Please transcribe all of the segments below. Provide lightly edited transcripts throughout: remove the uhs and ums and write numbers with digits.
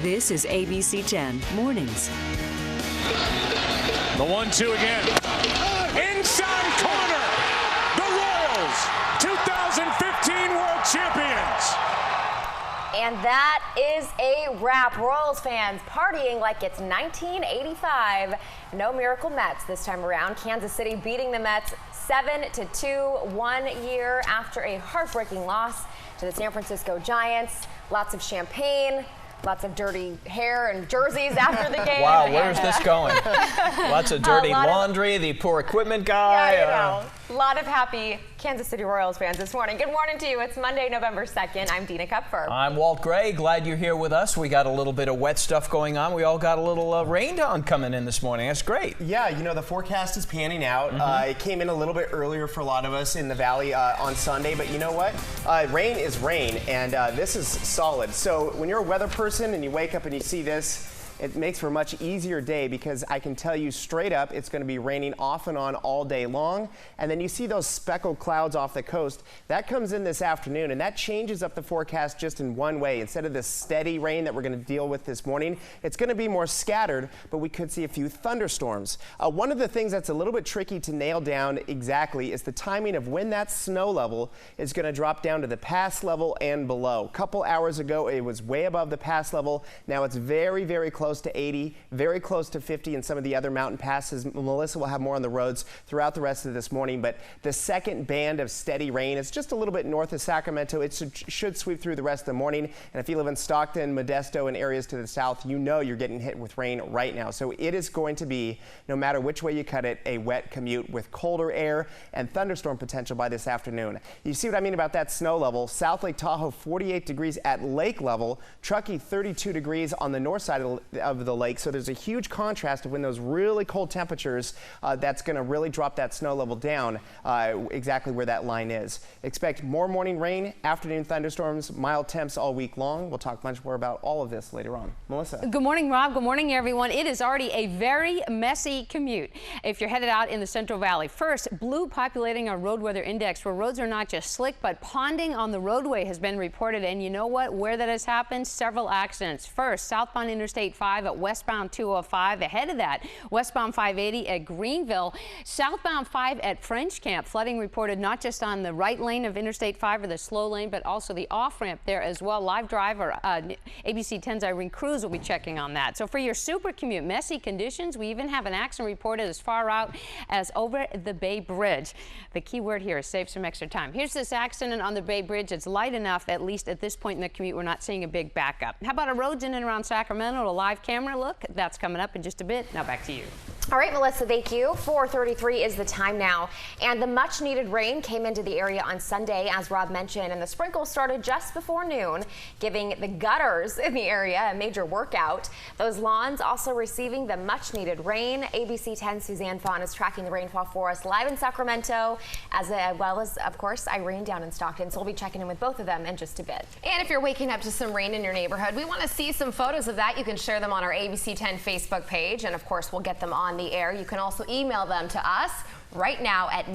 This is ABC 10 Mornings. The 1-2 again. Inside corner. The Royals, 2015 World Champions. And that is a wrap. Royals fans partying like it's 1985. No miracle Mets this time around. Kansas City beating the Mets 7-2 1 year after a heartbreaking loss to the San Francisco Giants. Lots of champagne. Lots of dirty hair and jerseys after the game. Wow, where's this going? Lots of dirty laundry, the poor equipment guy. Yeah, you know. A lot of happy Kansas City Royals fans this morning. Good morning to you. It's Monday, November 2nd. I'm Dina Kupfer. I'm Walt Gray. Glad you're here with us. We got a little bit of wet stuff going on. We all got a little rain down coming in this morning. That's great. Yeah, you know, the forecast is panning out. It came in a little bit earlier for a lot of us in the valley on Sunday, but you know what? Rain is rain, and this is solid. So when you're a weather person and you wake up and you see this, it makes for a much easier day because I can tell you straight up it's going to be raining off and on all day long. And then you see those speckled clouds off the coast. That comes in this afternoon, and that changes up the forecast just in one way. Instead of this steady rain that we're going to deal with this morning, it's going to be more scattered, but we could see a few thunderstorms. One of the things that's a little bit tricky to nail down exactly is the timing of when that snow level is going to drop down to the pass level and below. A couple hours ago, it was way above the pass level. Now it's very, very close to 80, very close to 50 in some of the other mountain passes. Melissa will have more on the roads throughout the rest of this morning, but the second band of steady rain is just a little bit north of Sacramento. It should sweep through the rest of the morning, and if you live in Stockton, Modesto, and areas to the south, you know you're getting hit with rain right now. So it is going to be, no matter which way you cut it, a wet commute with colder air and thunderstorm potential by this afternoon. You see what I mean about that snow level? South Lake Tahoe, 48 degrees at lake level. Truckee, 32 degrees on the north side of the lake. So there's a huge contrast of when those really cold temperatures, that's going to really drop that snow level down exactly where that line is. Expect more morning rain, afternoon thunderstorms, mild temps all week long. We'll talk much more about all of this later on. Melissa. Good morning, Rob. Good morning, everyone. It is already a very messy commute if you're headed out in the Central Valley. First, blue populating our road weather index, where roads are not just slick, but ponding on the roadway has been reported. And you know what? Where that has happened? Several accidents. First, southbound Interstate 5 at westbound 205. Ahead of that, westbound 580 at Greenville. Southbound 5 at French Camp. Flooding reported not just on the right lane of Interstate 5 or the slow lane, but also the off-ramp there as well. Live driver ABC 10's Irene Cruz will be checking on that. So for your super commute, messy conditions, we even have an accident reported as far out as over the Bay Bridge. The key word here is save some extra time. Here's this accident on the Bay Bridge. It's light enough, at least at this point in the commute, we're not seeing a big backup. How about our roads in and around Sacramento? A live camera look. That's coming up in just a bit. Now back to you. All right, Melissa, thank you. 4:33 is the time now, and the much needed rain came into the area on Sunday, as Rob mentioned, and the sprinkles started just before noon, giving the gutters in the area a major workout. Those lawns also receiving the much needed rain. ABC 10 Suzanne Fawn is tracking the rainfall for us live in Sacramento, as well as, of course, Irene down in Stockton. So we'll be checking in with both of them in just a bit. And if you're waking up to some rain in your neighborhood, we want to see some photos of that. You can share them on our ABC 10 Facebook page, and of course, we'll get them on the air. You can also email them to us right now at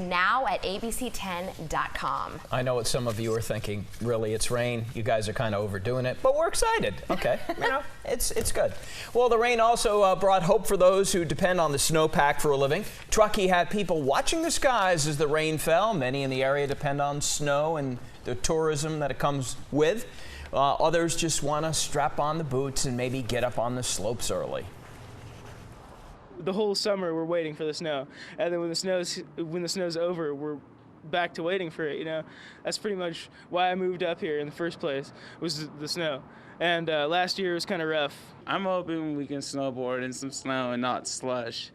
abc10.com. I know what some of you are thinking. Really, it's rain. You guys are kind of overdoing it, but we're excited. Okay, you know, it's good. Well, the rain also brought hope for those who depend on the snowpack for a living. Truckee had people watching the skies as the rain fell. Many in the area depend on snow and the tourism that it comes with. Others just want to strap on the boots and maybe get up on the slopes early. The whole summer we're waiting for the snow, and then when the snow's over, we're back to waiting for it. You know, that's pretty much why I moved up here in the first place, was the snow. And last year was kind of rough. I'm hoping we can snowboard in some snow and not slush.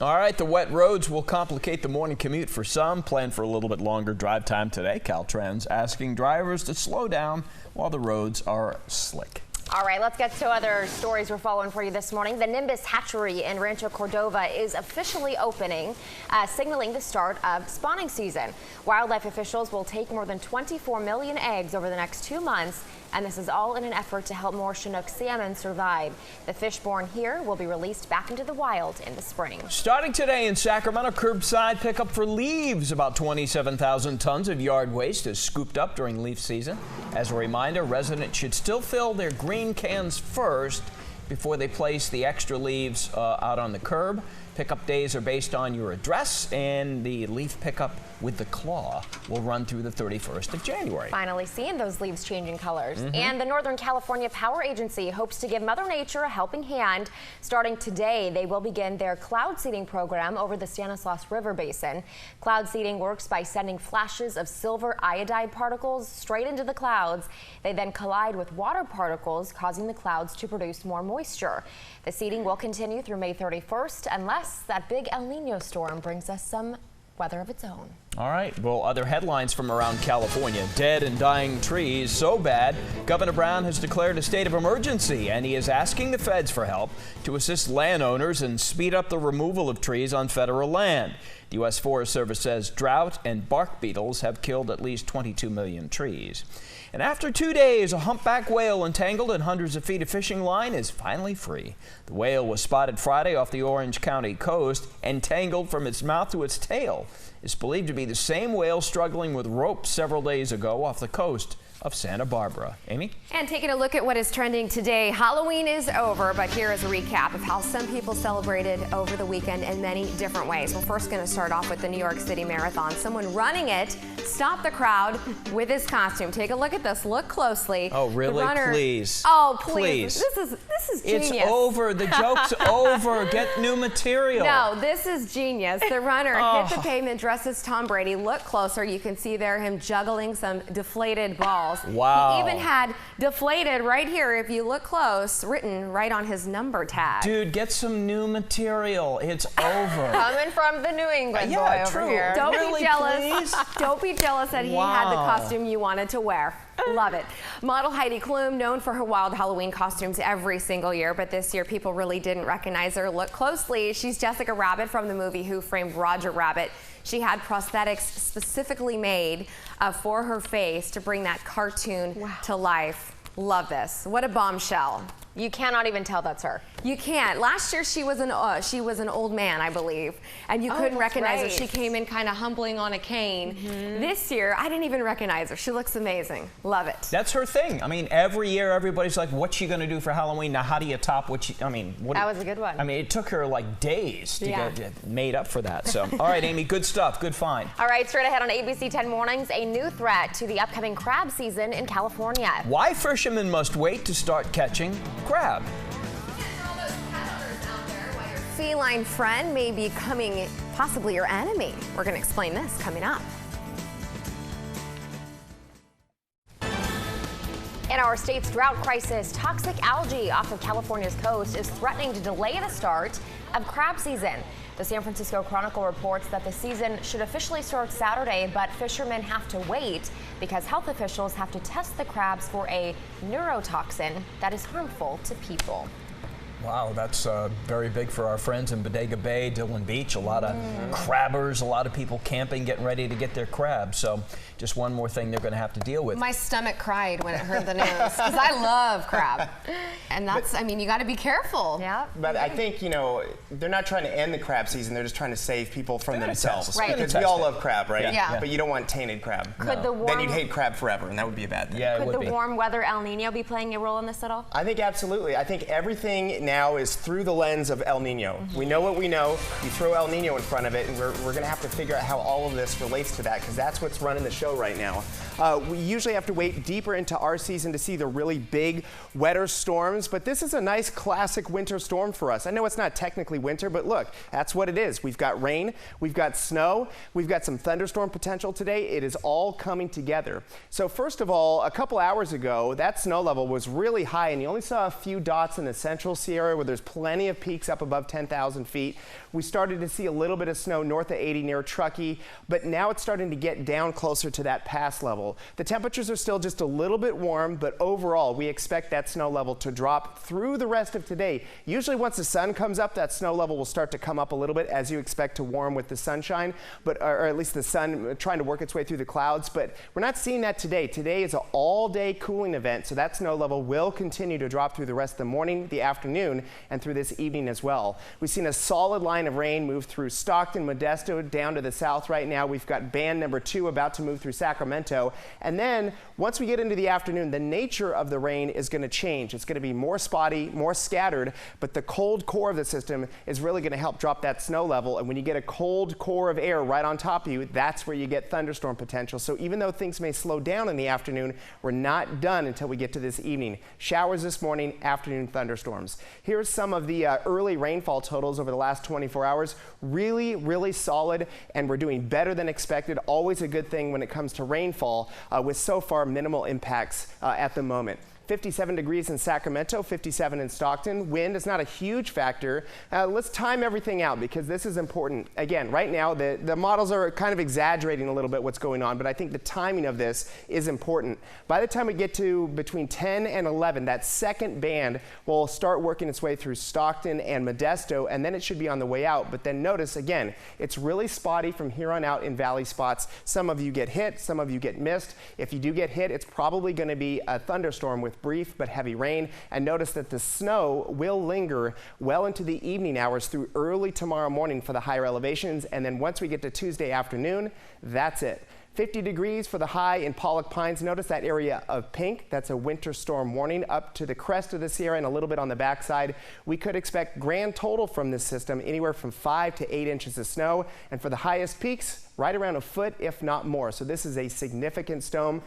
All right, the wet roads will complicate the morning commute for some. Plan for a little bit longer drive time today. Caltrans asking drivers to slow down while the roads are slick. All right, let's get to other stories we're following for you this morning. The Nimbus Hatchery in Rancho Cordova is officially opening, signaling the start of spawning season. Wildlife officials will take more than 24 million eggs over the next 2 months, and this is all in an effort to help more Chinook salmon survive. The fish born here will be released back into the wild in the spring. Starting today in Sacramento, curbside pickup for leaves. About 27,000 tons of yard waste is scooped up during leaf season. As a reminder, residents should still fill their green rain cans first before they place the extra leaves out on the curb. Pickup days are based on your address, and the leaf pickup with the claw will run through the 31st of January. Finally seeing those leaves changing colors. And the Northern California Power Agency hopes to give Mother Nature a helping hand. Starting today, they will begin their cloud seeding program over the Stanislaus River Basin. Cloud seeding works by sending flashes of silver iodide particles straight into the clouds. They then collide with water particles, causing the clouds to produce more moisture. The seeding will continue through May 31st unless that big El Nino storm brings us some weather of its own. All right, well, other headlines from around California. Dead and dying trees so bad, Governor Brown has declared a state of emergency, and he is asking the feds for help to assist landowners and speed up the removal of trees on federal land. The U.S. Forest Service says drought and bark beetles have killed at least 22 million trees. And after 2 days, a humpback whale entangled in hundreds of feet of fishing line is finally free. The whale was spotted Friday off the Orange County coast, entangled from its mouth to its tail. It's believed to be the same whale struggling with rope several days ago off the coast of Santa Barbara. Amy? And taking a look at what is trending today, Halloween is over, but here is a recap of how some people celebrated over the weekend in many different ways. We're first going to start off with the New York City Marathon. Someone running it stopped the crowd with his costume. Take a look at this. Look closely. Oh, really? Please. Oh, please. This is genius. It's over. The joke's over. Get new material. No, this is genius. The runner hit the pavement dressed as Tom Brady. Look closer. You can see there him juggling some deflated balls. Wow. He even had deflated right here, if you look close, written right on his number tag. Dude, get some new material. It's over. Coming from the New England boy yeah, over true. here. Don't Really, be jealous. please? Don't be jealous that he had the costume you wanted to wear. Love it. Model Heidi Klum, known for her wild Halloween costumes every single year, but this year people really didn't recognize her. Look closely. She's Jessica Rabbit from the movie Who Framed Roger Rabbit. She had prosthetics specifically made for her face to bring that cartoon to life. Love this. What a bombshell. You cannot even tell that's her. You can't. Last year she was an old man, I believe, and you couldn't recognize her. She came in kind of humbling on a cane. This year, I didn't even recognize her. She looks amazing. Love it. That's her thing. I mean, every year everybody's like, "What's she going to do for Halloween?" Now, how do you top what she? I mean, that was a good one. I mean, it took her like days to get made up for that. So, all right, Amy, good stuff. Good find. All right, straight ahead on ABC 10 Mornings, a new threat to the upcoming crab season in California. Why fishermen must wait to start catching crab. Feline friend may be becoming possibly your enemy. We're going to explain this coming up. In our state's drought crisis, toxic algae off of California's coast is threatening to delay the start of crab season. The San Francisco Chronicle reports that the season should officially start Saturday, but fishermen have to wait because health officials have to test the crabs for a neurotoxin that is harmful to people. Wow, that's very big for our friends in Bodega Bay, Dillon Beach. A lot of crabbers, a lot of people camping, getting ready to get their crabs. So just one more thing they're going to have to deal with. My stomach cried when it heard the news because I love crab. And that's, I mean, you got to be careful. Yeah. But I think, you know, they're not trying to end the crab season. They're just trying to save people from themselves. Right. Because we all love crab, right? Yeah. But you don't want tainted crab. Could the warm, Then you'd hate crab forever, and that would be a bad thing. Yeah, it could would the be. warm weather El Nino be playing a role in this at all? I think absolutely. I think everything now is through the lens of El Nino. We know what we know. You throw El Nino in front of it, and we're going to have to figure out how all of this relates to that, because that's what's running the show right now. We usually have to wait deeper into our season to see the really big, wetter storms, but this is a nice classic winter storm for us. I know it's not technically winter, but look, that's what it is. We've got rain, we've got snow, we've got some thunderstorm potential today. It is all coming together. So first of all, a couple hours ago, that snow level was really high, and you only saw a few dots in the central Sierra where there's plenty of peaks up above 10,000 feet. We started to see a little bit of snow north of 80 near Truckee, but now it's starting to get down closer to that pass level. The temperatures are still just a little bit warm, but overall, we expect that snow level to drop through the rest of today. Usually once the sun comes up, that snow level will start to come up a little bit as you expect to warm with the sunshine, or at least the sun trying to work its way through the clouds, but we're not seeing that today. Today is an all-day cooling event, so that snow level will continue to drop through the rest of the morning, the afternoon, and through this evening as well. We've seen a solid line of rain move through Stockton, Modesto, down to the south right now. We've got band number 2 about to move through Sacramento, snow. And then once we get into the afternoon, the nature of the rain is going to change. It's going to be more spotty, more scattered, but the cold core of the system is really going to help drop that snow level. And when you get a cold core of air right on top of you, that's where you get thunderstorm potential. So even though things may slow down in the afternoon, we're not done until we get to this evening. Showers this morning, afternoon thunderstorms. Here's some of the early rainfall totals over the last 24 hours. Really, really solid, and we're doing better than expected. Always a good thing when it comes to rainfall, with so far minimal impacts at the moment. 57 degrees in Sacramento, 57 in Stockton. Wind is not a huge factor. Let's time everything out because this is important. Again, right now, the models are kind of exaggerating a little bit what's going on, but I think the timing of this is important. By the time we get to between 10 and 11, that second band will start working its way through Stockton and Modesto, and then it should be on the way out. But then notice, again, it's really spotty from here on out in valley spots. Some of you get hit, some of you get missed. If you do get hit, it's probably going to be a thunderstorm with brief but heavy rain. And notice that the snow will linger well into the evening hours through early tomorrow morning for the higher elevations. And then once we get to Tuesday afternoon, that's it. 50 degrees for the high in Pollock Pines. Notice that area of pink. That's a winter storm warning up to the crest of the Sierra and a little bit on the backside. We could expect grand total from this system anywhere from 5 to 8 inches of snow. And for the highest peaks, right around a foot, if not more. So this is a significant storm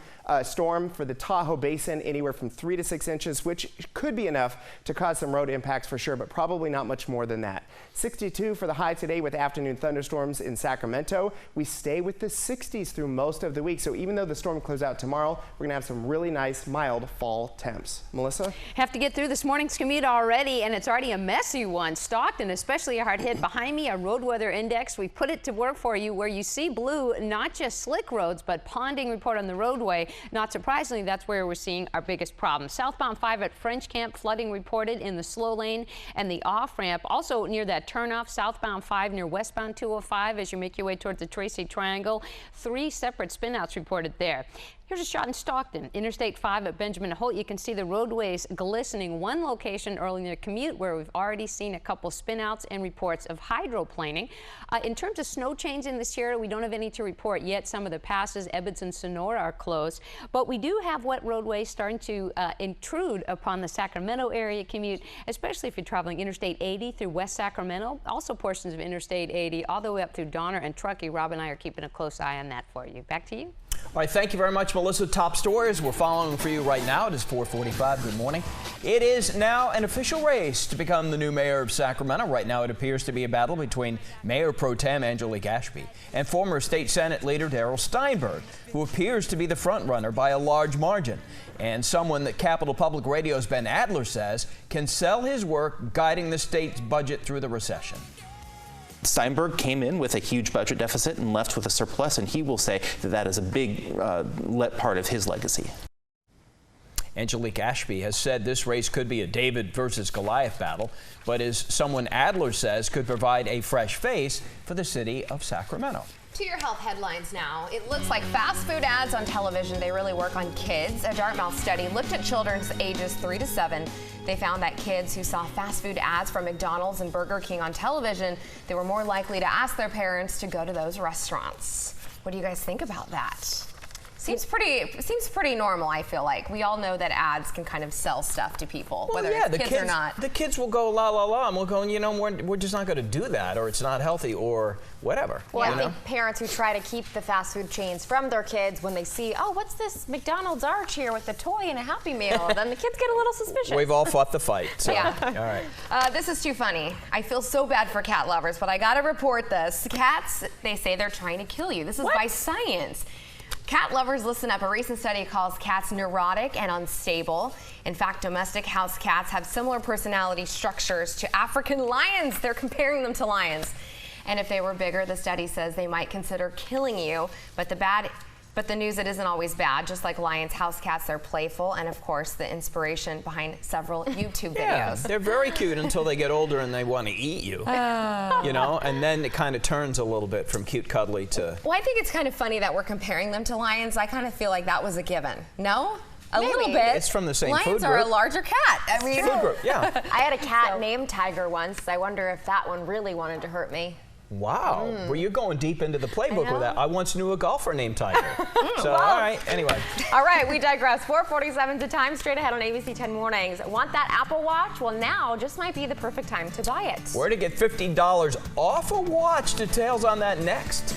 for the Tahoe Basin, anywhere from 3 to 6 inches, which could be enough to cause some road impacts for sure, but probably not much more than that. 62 for the high today with afternoon thunderstorms in Sacramento. We stay with the 60s through most of the week. So even though the storm closes out tomorrow, we're going to have some really nice, mild fall temps. Melissa? Have to get through this morning's commute already, and it's already a messy one. Stockton, especially hard hit. Behind me, a road weather index. We put it to work for you where you see blue, not just slick roads, but ponding report on the roadway. Not surprisingly, that's where we're seeing our biggest problem. Southbound 5 at French Camp, flooding reported in the slow lane and the off ramp. Also near that turnoff, southbound 5 near westbound 205 as you make your way towards the Tracy Triangle. 3 separate spinouts reported there. Here's a shot in Stockton. Interstate 5 at Benjamin Holt. You can see the roadways glistening. One location early in the commute where we've already seen a couple spinouts and reports of hydroplaning. In terms of snow change in the Sierra, we don't have any to report yet. Some of the passes, Ebbets and Sonora, are closed. But we do have wet roadways starting to intrude upon the Sacramento area commute, especially if you're traveling Interstate 80 through West Sacramento. Also portions of Interstate 80 all the way up through Donner and Truckee. Rob and I are keeping a close eye on that for you. Back to you. All right, thank you very much, Melissa. Top stories we're following for you right now. It is 4:45. Good morning. It is now an official race to become the new mayor of Sacramento. Right now, it appears to be a battle between Mayor Pro Tem Angelique Ashby and former state Senate leader Darrell Steinberg, who appears to be the front runner by a large margin, and someone that Capital Public Radio's Ben Adler says can sell his work guiding the state's budget through the recession. Steinberg came in with a huge budget deficit and left with a surplus, and he will say that that is a big part of his legacy. Angelique Ashby has said this race could be a David versus Goliath battle, but is someone Adler says could provide a fresh face for the city of Sacramento. To your health headlines now. It looks like fast food ads on television, they really work on kids. A Dartmouth study looked at children's ages 3 to 7. They found that kids who saw fast food ads from McDonald's and Burger King on television, they were more likely to ask their parents to go to those restaurants. What do you guys think about that? Seems pretty normal, I feel like. We all know that ads can kind of sell stuff to people, well, whether yeah, it's kids or not. The kids will go la la la, and we'll go, you know, we're just not going to do that, or it's not healthy, or whatever. Well, I think parents who try to keep the fast food chains from their kids, when they see, oh, what's this McDonald's arch here with a toy and a Happy Meal, then the kids get a little suspicious. We've all fought the fight. So. Yeah. All right. This is too funny. I feel so bad for cat lovers, but I got to report this. Cats, they say they're trying to kill you. This is by science. Cat lovers, listen up. A recent study calls cats neurotic and unstable. In fact, domestic house cats have similar personality structures to African lions. They're comparing them to lions. And if they were bigger, the study says they might consider killing you. But the news, it isn't always bad. Just like lions, house cats, they're playful. And of course, the inspiration behind several YouTube videos. They're very cute until they get older and they want to eat you. You know, and then it kind of turns a little bit from cute, cuddly to... Well, I think it's kind of funny that we're comparing them to lions. I kind of feel like that was a given. No? A Maybe. little bit. It's from the same lions food group. are a larger cat. I mean, food group, yeah. I had a cat named Tiger once. I wonder if that one really wanted to hurt me. Wow. Well, you're going deep into the playbook with that. I once knew a golfer named Tiger. So, all right. Anyway. All right, we digress. 4:47 to time, straight ahead on ABC 10 Mornings. Want that Apple Watch? Well, now just might be the perfect time to buy it. Where to get $50 off a watch? Details on that next.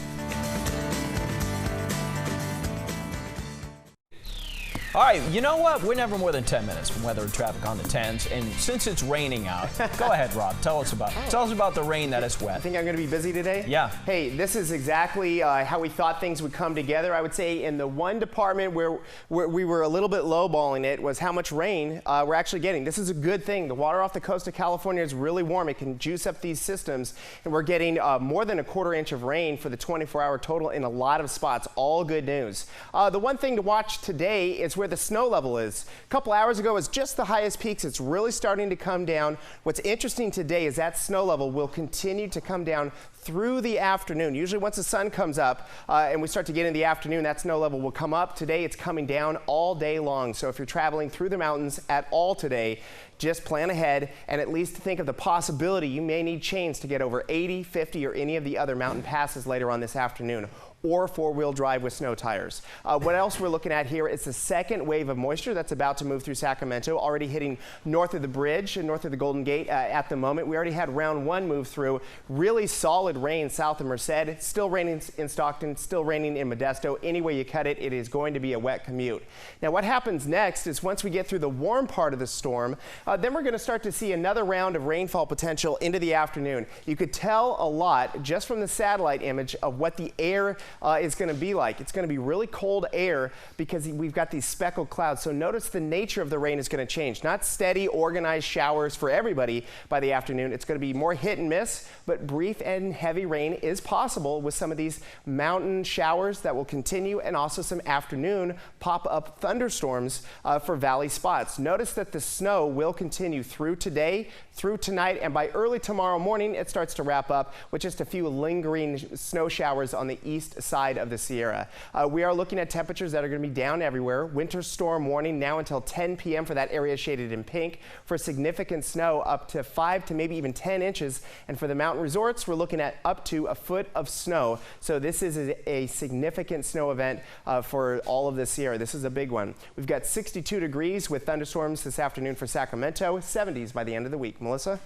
All right, you know what? We're never more than 10 minutes from weather and traffic on the 10s, and since it's raining out, go ahead, Rob. Tell us about the rain that is wet. I think I'm going to be busy today? Yeah. Hey, this is exactly how we thought things would come together. I would say in the one department where we were a little bit lowballing it was how much rain we're actually getting. This is a good thing. The water off the coast of California is really warm. It can juice up these systems, and we're getting more than a quarter inch of rain for the 24-hour total in a lot of spots. All good news. The one thing to watch today is where the snow level is. A couple hours ago, it was just the highest peaks. It's really starting to come down. What's interesting today is that snow level will continue to come down through the afternoon. Usually once the sun comes up and we start to get in the afternoon, that snow level will come up. Today it's coming down all day long. So if you're traveling through the mountains at all today, just plan ahead and at least think of the possibility you may need chains to get over 80, 50, or any of the other mountain passes later on this afternoon, or four-wheel drive with snow tires. What else we're looking at here is the second wave of moisture that's about to move through Sacramento, already hitting north of the bridge and north of the Golden Gate at the moment. We already had round one move through. Really solid rain south of Merced. Still raining in Stockton, still raining in Modesto. Any way you cut it, it is going to be a wet commute. Now what happens next is once we get through the warm part of the storm, then we're going to start to see another round of rainfall potential into the afternoon. You could tell a lot just from the satellite image of what the air is going to be like. It's going to be really cold air because we've got these speckled clouds. So notice the nature of the rain is going to change. Not steady, organized showers for everybody by the afternoon. It's going to be more hit and miss, but brief and heavy rain is possible with some of these mountain showers that will continue, and also some afternoon pop-up thunderstorms for valley spots. Notice that the snow will continue through today, through tonight, and by early tomorrow morning, it starts to wrap up with just a few lingering snow showers on the east side of the Sierra. We are looking at temperatures that are going to be down everywhere. Winter storm warning now until 10 p.m. for that area shaded in pink. For significant snow, up to 5 to maybe even 10 inches. And for the mountain resorts, we're looking at up to a foot of snow. So this is a significant snow event for all of the Sierra. This is a big one. We've got 62 degrees with thunderstorms this afternoon for Sacramento, 70s by the end of the week. Melissa?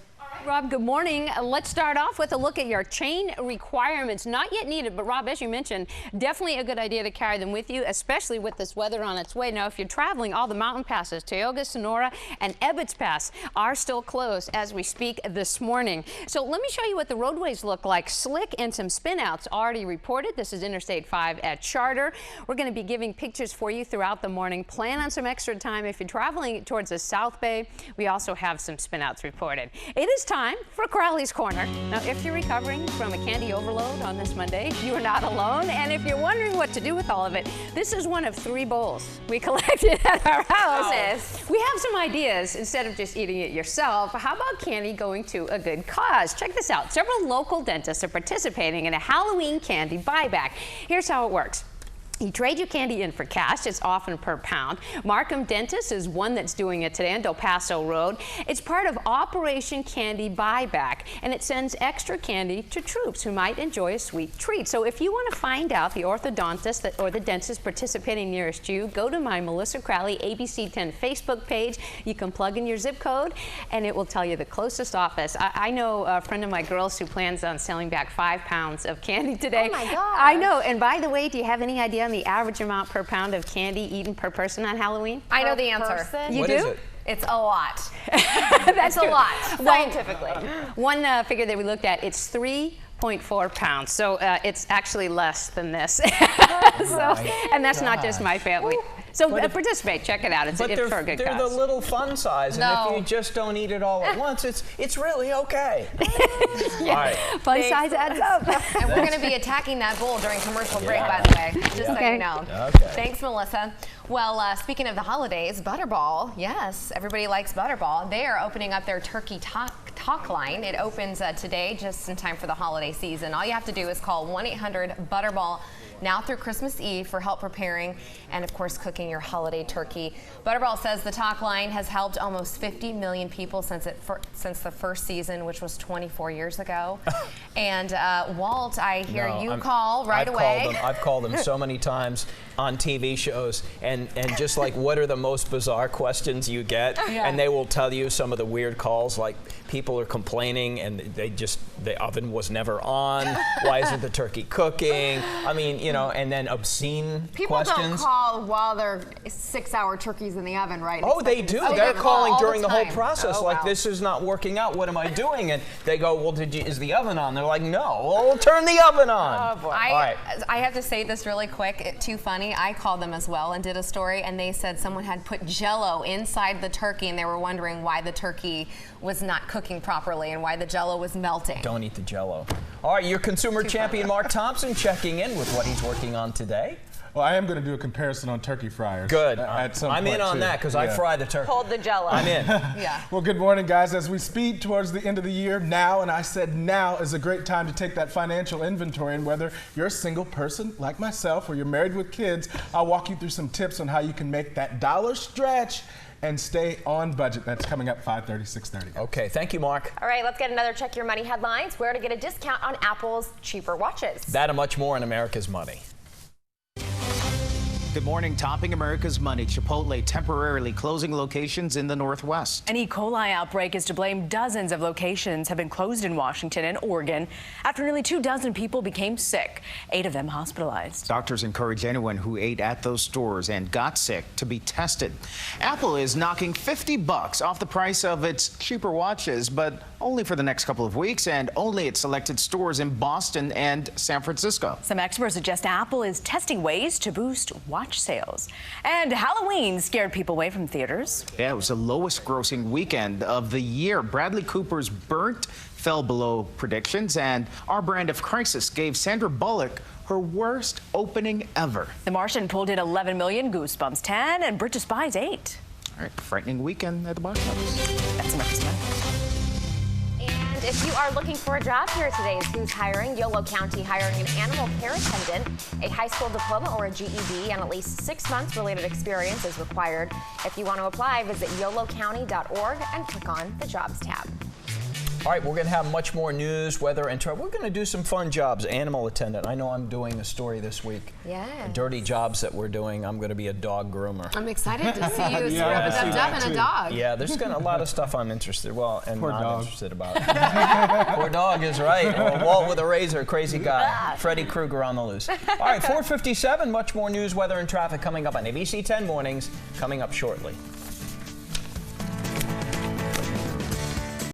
Rob, good morning. Let's start off with a look at your chain requirements. Not yet needed, but Rob, as you mentioned, definitely a good idea to carry them with you, especially with this weather on its way. Now, if you're traveling, all the mountain passes, Tioga, Sonora, and Ebbets Pass are still closed as we speak this morning. So let me show you what the roadways look like. Slick and some spinouts already reported. This is Interstate 5 at Charter. We're going to be giving pictures for you throughout the morning. Plan on some extra time if you're traveling towards the South Bay. We also have some spinouts reported. It is time for Crowley's Corner. Now, if you're recovering from a candy overload on this Monday, you are not alone. And if you're wondering what to do with all of it, this is one of 3 bowls we collected at our house. We have some ideas. Instead of just eating it yourself, how about candy going to a good cause? Check this out. Several local dentists are participating in a Halloween candy buyback. Here's how it works. You trade your candy in for cash. It's often per pound. Markham Dentist is one that's doing it today on Del Paso Road. It's part of Operation Candy Buyback, and it sends extra candy to troops who might enjoy a sweet treat. So if you want to find out the orthodontist or the dentist participating nearest you, go to my Melissa Crowley ABC 10 Facebook page. You can plug in your zip code, and it will tell you the closest office. I know a friend of my girls who plans on selling back 5 pounds of candy today. Oh my God! I know. And by the way, do you have any idea on the average amount per pound of candy eaten per person on Halloween? I know the answer. You what do? Is it? It's a lot. That's a lot, scientifically. One figure that we looked at, it's 3.4 pounds. So it's actually less than this. And that's not just my family. So participate, check it out. It's for a good cause. They're the little fun size, and if you just don't eat it all at once, it's really okay. All right. Fun size adds up. And we're going to be attacking that bowl during commercial break, by the way, just so you know. Okay. Thanks, Melissa. Well, speaking of the holidays, Butterball, yes, everybody likes Butterball. They are opening up their turkey talk line. It opens today, just in time for the holiday season. All you have to do is call 1-800-BUTTERBALL now through Christmas Eve for help preparing and, of course, cooking your holiday turkey. Butterball says the talk line has helped almost 50 million people since the first season, which was 24 years ago. And Walt, I hear you call right away. I've called them so many times on TV shows, and just like, what are the most bizarre questions you get? Yeah. And they will tell you some of the weird calls, like people are complaining and the oven was never on. Why isn't the turkey cooking? I mean, you know, and then obscene questions. People don't call while they're 6-hour turkeys in the oven, right? Oh, they do. They're calling during the whole process, Oh, like, wow. this is not working out. What am I doing? And they go, well, is the oven on? They're like, no. Well, we'll turn the oven on. Oh, boy. All right. I have to say this really quick. Too funny. I called them as well and did a story, and they said someone had put Jell-O inside the turkey, and they were wondering why the turkey was not cooking properly and why the Jell-O was melting. Don't eat the Jell-O. All right, your consumer champion, Mark Thompson, checking in with what he's working on today. Well, I am going to do a comparison on turkey fryers. Good. At some I'm point in on too. that because I fry the turkey. Hold the Jell-O. I'm in. Yeah. Well, good morning, guys. As we speed towards the end of the year, now, and I said now, is a great time to take that financial inventory. And whether you're a single person like myself or you're married with kids, I'll walk you through some tips on how you can make that dollar stretch and stay on budget. That's coming up 5:30, 6:30. Okay, thank you, Mark. All right, let's get another Check Your Money headlines. Where to get a discount on Apple's cheaper watches. That and much more in America's Money. Good morning. Topping America's Money, Chipotle temporarily closing locations in the Northwest. An E. coli outbreak is to blame. Dozens of locations have been closed in Washington and Oregon after nearly 24 people became sick, 8 of them hospitalized. Doctors encourage anyone who ate at those stores and got sick to be tested. Apple is knocking $50 off the price of its cheaper watches, but only for the next couple of weeks and only at selected stores in Boston and San Francisco. Some experts suggest Apple is testing ways to boost watch sales. And Halloween scared people away from theaters. Yeah, it was the lowest grossing weekend of the year. Bradley Cooper's Burnt fell below predictions, and our brand of Crisis gave Sandra Bullock her worst opening ever. The Martian pulled in 11 million, Goosebumps 10, and Bridge of Spies 8. All right, frightening weekend at the box office. That's America's Money. And if you are looking for a job, here today's Who's Hiring. Yolo County hiring an animal care attendant. A high school diploma or a GED and at least 6 months related experience is required. If you want to apply, visit yolocounty.org and click on the Jobs tab. All right, we're going to have much more news, weather, and we're going to do some fun jobs. Animal attendant. I know I'm doing a story this week. Yeah. Dirty jobs that we're doing. I'm going to be a dog groomer. I'm excited to see you scrub up in a dog. Yeah, there's a lot of stuff I'm interested. Well, and Poor not dog. interested about. Poor dog is right. Well, Walt with a razor, crazy guy. Freddy Krueger on the loose. All right, 4:57. Much more news, weather, and traffic coming up on ABC 10 Mornings. Coming up shortly.